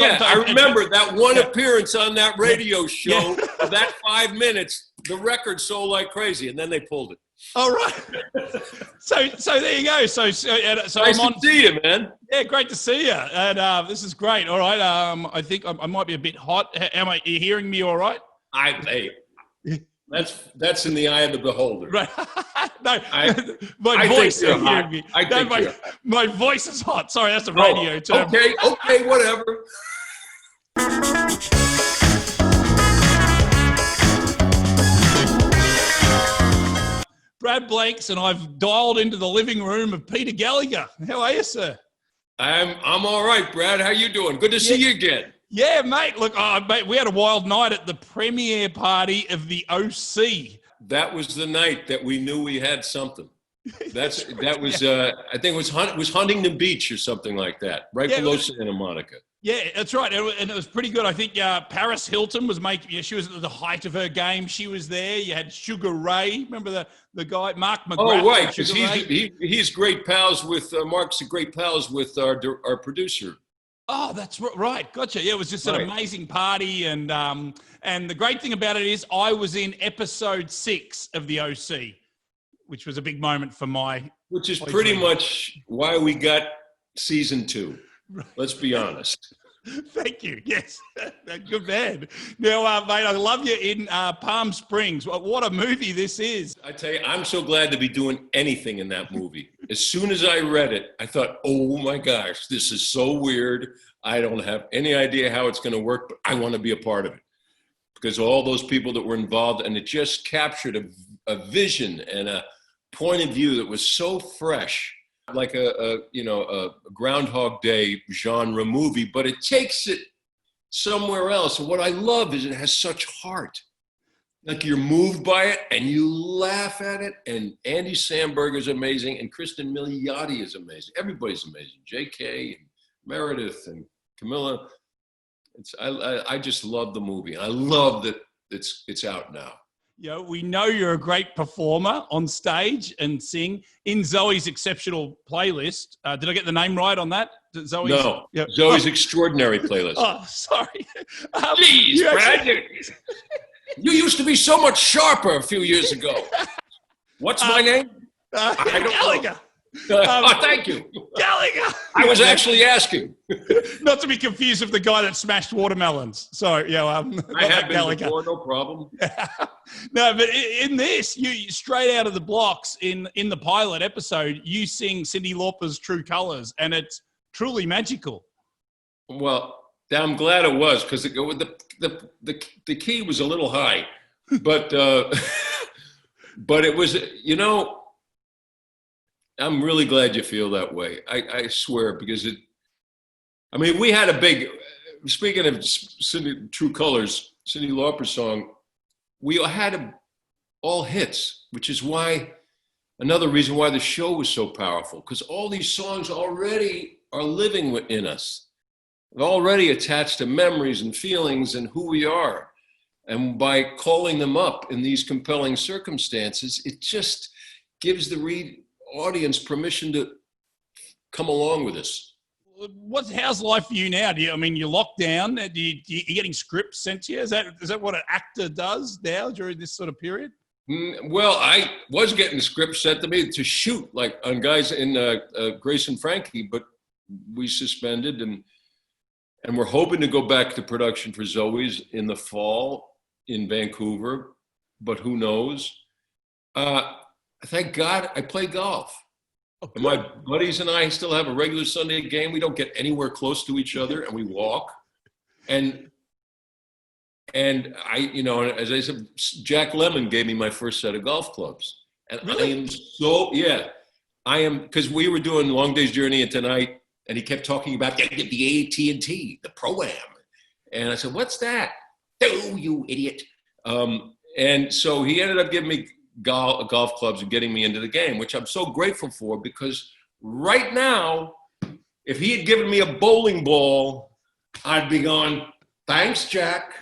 Yeah, I remember that one Yeah. appearance on that radio show. Yeah. For that 5 minutes, the record sold like crazy, and then they pulled it. All right. So there you go. So Nice I'm on. to see you, man. Yeah, great to see you. And this is great. All right. I think I might be a bit hot. Are you hearing me all right? Hey, that's in the eye of the beholder. Right. No, I my voice. think you're Are you hot. hearing me? I No, think my voice is hot. Sorry, that's a radio term. Okay, whatever. Brad Blanks and I've dialed into the living room of Peter Gallagher. How are you, sir? I'm all right, Brad. How you doing? Good to see you again. Yeah, mate. Look, mate, we had a wild night at the premiere party of the OC. That was the night that we knew we had something. That was I think it was Huntington Beach or something like that, right below Santa Monica. Yeah, that's right, and it was pretty good. I think Paris Hilton was making. Yeah, she was at the height of her game. She was there. You had Sugar Ray. Remember the guy Mark McGrath? Oh, right, because he's great pals with Mark's great pals with our producer. Oh, that's right. Gotcha. Yeah, it was just an amazing party, and the great thing about it is I was in episode 6 of the OC, which was a big moment for my. Which is pretty much why we got season 2. Let's be honest. Thank you. Yes, good man. Now, mate, I love you in Palm Springs. What a movie this is. I tell you, I'm so glad to be doing anything in that movie. As soon as I read it, I thought, oh my gosh, this is so weird. I don't have any idea how it's going to work, but I want to be a part of it. Because all those people that were involved, and it just captured a vision and a point of view that was so fresh. Like a Groundhog Day genre movie, but it takes it somewhere else. And what I love is it has such heart. Like you're moved by it and you laugh at it. And Andy Samberg is amazing, and Kristen Milioti is amazing. Everybody's amazing. J.K. and Meredith and Camilla. I just love the movie. I love that it's out now. You know, we know you're a great performer on stage and sing in Zoey's exceptional playlist. Did I get the name right on that? Zoey's? No, Zoey's extraordinary playlist. Oh, sorry. Please, Brad. You used to be so much sharper a few years ago. What's my name? I don't Gallagher. know. Thank you. Gallagher. I was actually asking. Not to be confused with the guy that smashed watermelons. So, I have been Gallagher. before, no problem. No, but in this, you straight out of the blocks in the pilot episode, you sing Cyndi Lauper's True Colors, and it's truly magical. Well, I'm glad it was, because the key was a little high, but but it was, I'm really glad you feel that way. I swear, because we had a big, speaking of True Colors, Cyndi Lauper song, we had all hits, which is another reason why the show was so powerful, because all these songs already are living within us. They're already attached to memories and feelings and who we are. And by calling them up in these compelling circumstances, it just gives the audience permission to come along with us. How's life for you now? You're locked down. You're getting scripts sent to you? Is that what an actor does now during this sort of period? Well, I was getting scripts sent to me to shoot, like on guys in Grace and Frankie, but we suspended, and we're hoping to go back to production for Zoey's in the fall in Vancouver, but who knows? Thank God I play golf. Okay. And my buddies and I still have a regular Sunday game. We don't get anywhere close to each other, and we walk. And I, as I said, Jack Lemmon gave me my first set of golf clubs. And really? I am, because we were doing Long Day's Journey and Tonight, and he kept talking about the AT&T, the Pro-Am. And I said, what's that? Oh, you idiot. And so he ended up giving me golf clubs and getting me into the game, which I'm so grateful for, because right now, if he had given me a bowling ball, I'd be going, thanks, Jack.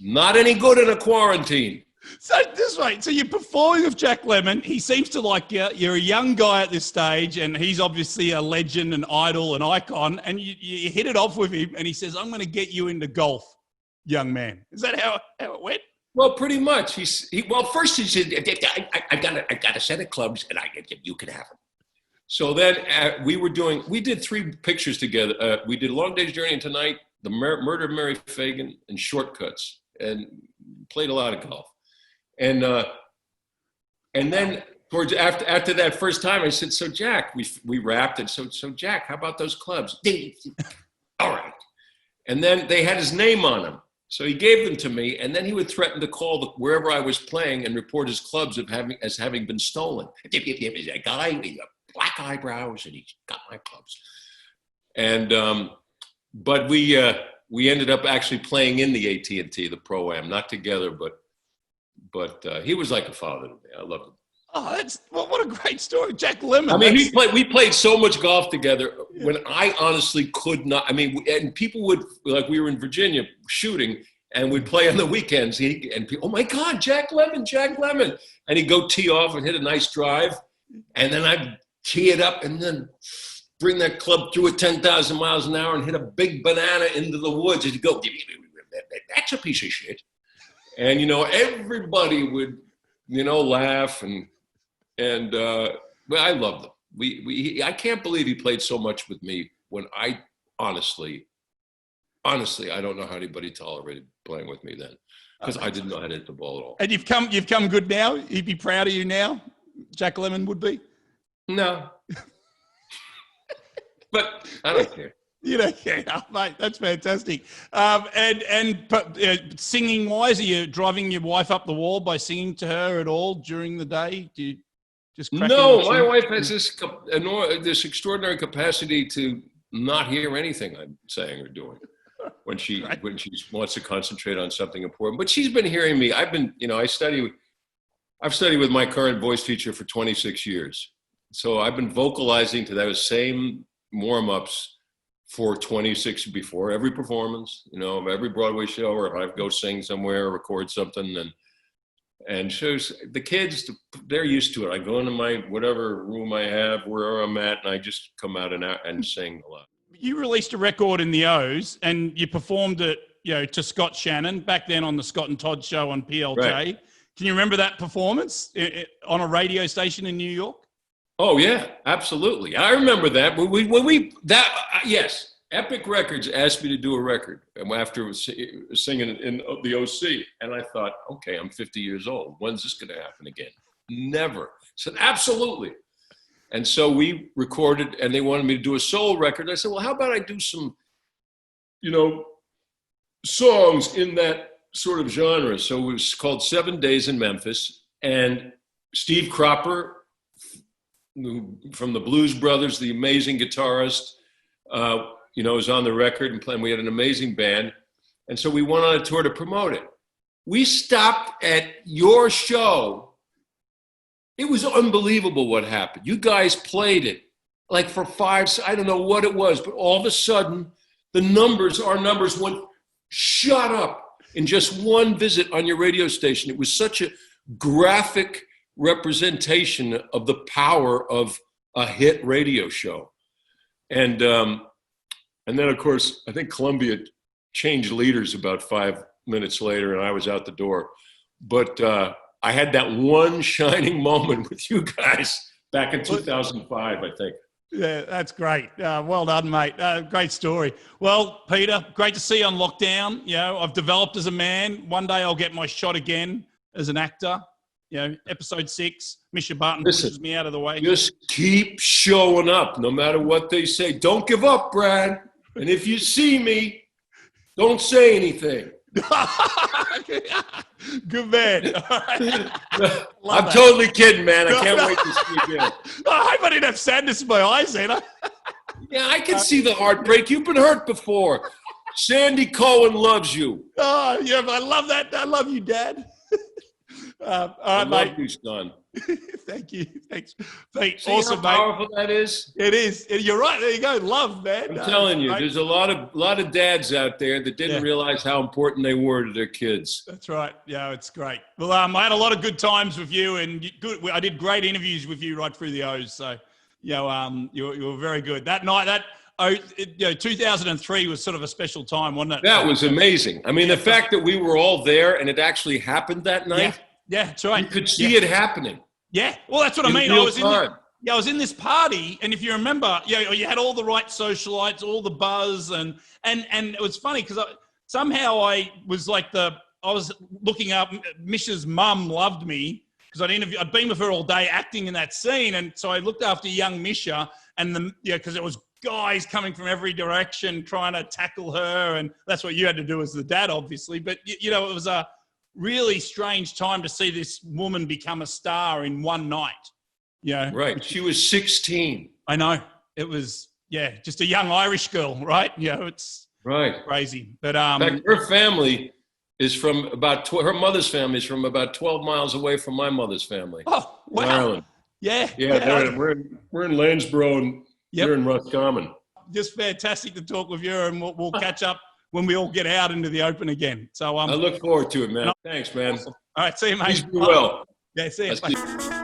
Not any good in a quarantine. So this way, so you're performing with Jack Lemmon. He seems to like you. You're a young guy at this stage, and he's obviously a legend, an idol, an icon. And you hit it off with him, and he says, "I'm going to get you into golf, young man." Is that how it went? Well, pretty much. Well, first he said, "I got a set of clubs, and you can have them." So then we did 3 pictures together. We did Long Day's Journey into Night, The Murder of Mary Fagan, and Shortcuts, and played a lot of golf. And then towards after that first time, I said, "So Jack," we wrapped it. So Jack, how about those clubs? All right. And then they had his name on them, so he gave them to me. And then he would threaten to call wherever I was playing and report his clubs as having been stolen. There's a guy with black eyebrows, and he's got my clubs. And but we ended up actually playing in the AT&T, the Pro-Am, not together, but he was like a father to me. I loved him. Oh, what a great story, Jack Lemmon. I mean, we played so much golf together when I honestly could not. I mean, and people would, like, we were in Virginia shooting, and we'd play on the weekends. And people, "Oh my God, Jack Lemmon!" And he'd go tee off and hit a nice drive, and then I'd tee it up and then bring that club through at 10,000 miles an hour and hit a big banana into the woods. And he'd go, "That's a piece of shit." And, everybody would, laugh and well, I loved him. I can't believe he played so much with me when I honestly, I don't know how anybody tolerated playing with me then, because I didn't know how to hit the ball at all. And you've come good now? He'd be proud of you now? Jack Lemmon would be? No. But I don't care. You don't care, mate. That's fantastic. And singing wise, are you driving your wife up the wall by singing to her at all during the day? Do you just crack No, my wife has this extraordinary capacity to not hear anything I'm saying or doing when she wants to concentrate on something important. But she's been hearing me. I've studied with my current voice teacher for 26 years. So I've been vocalizing to those same warm-ups for 26 before every performance, of every Broadway show, or if I go sing somewhere or record something, and shows the kids, they're used to it. I go into my whatever room I have, wherever I'm at, and I just come out and sing a lot. You released a record in the O's, and you performed it, to Scott Shannon back then on the Scott and Todd show on PLJ. Right. Can you remember that performance on a radio station in New York? Oh yeah, absolutely. I remember that. Yes, Epic Records asked me to do a record after singing in the OC, and I thought, okay, I'm 50 years old. When's this going to happen again? Never. I said, absolutely. And so we recorded, and they wanted me to do a soul record. I said, well, how about I do some, songs in that sort of genre? So it was called 7 Days in Memphis, and Steve Cropper, from the Blues Brothers, the amazing guitarist, was on the record and playing. We had an amazing band. And so we went on a tour to promote it. We stopped at your show. It was unbelievable what happened. You guys played it like for 5, I don't know what it was, but all of a sudden our numbers shot up in just one visit on your radio station. It was such a graphic representation of the power of a hit radio show. And then, of course, I think Columbia changed leaders about 5 minutes later, and I was out the door. But I had that one shining moment with you guys back in 2005, I think. Yeah, that's great. Well done, mate. Great story. Well, Peter, great to see you on lockdown. I've developed as a man. One day I'll get my shot again as an actor. Episode 6, Misha Barton pushes me out of the way. Just keep showing up, no matter what they say. Don't give up, Brad. And if you see me, don't say anything. Good man. I'm totally kidding, man. I can't wait to see you again. I hope I didn't have sadness in my eyes, then. Yeah, I can see the heartbreak. You've been hurt before. Sandy Cohen loves you. Oh, yeah, I love that. I love you, Dad. All I right, love mate. you, son. Thank you. Thanks. Mate, See awesome, how mate. powerful that is? It is. You're right. There you go. Love, man. I'm No, telling it's you, great. there's a lot of dads out there that didn't Yeah. realize how important they were to their kids. That's right. Yeah, it's great. Well, I had a lot of good times with you, and I did great interviews with you right through the O's. So, you were very good that night. 2003 was sort of a special time, wasn't it? That was amazing. I mean, the fact that we were all there and it actually happened that night. Yeah, that's right. You could see it happening. Yeah, well, that's what I In mean. real I was time. I was in this party, and if you remember, you had all the right socialites, all the buzz, and it was funny because somehow I was looking up. Misha's mum loved me because I'd been with her all day acting in that scene, and so I looked after young Misha, and because it was guys coming from every direction trying to tackle her, and that's what you had to do as the dad, obviously. But it was a really strange time to see this woman become a star in one night. Yeah. Right. She was 16. I know. It was, just a young Irish girl, right? It's right. Crazy. But in fact, her family is from her mother's family is from about 12 miles away from my mother's family. Oh, wow. In Ireland. Yeah. We're in Lanesborough and you're in Roscommon. Just fantastic to talk with you, and we'll catch up when we all get out into the open again. So I look forward to it, man. Thanks, man. Awesome. All right, see you, mate. Please be well. Yeah, see you.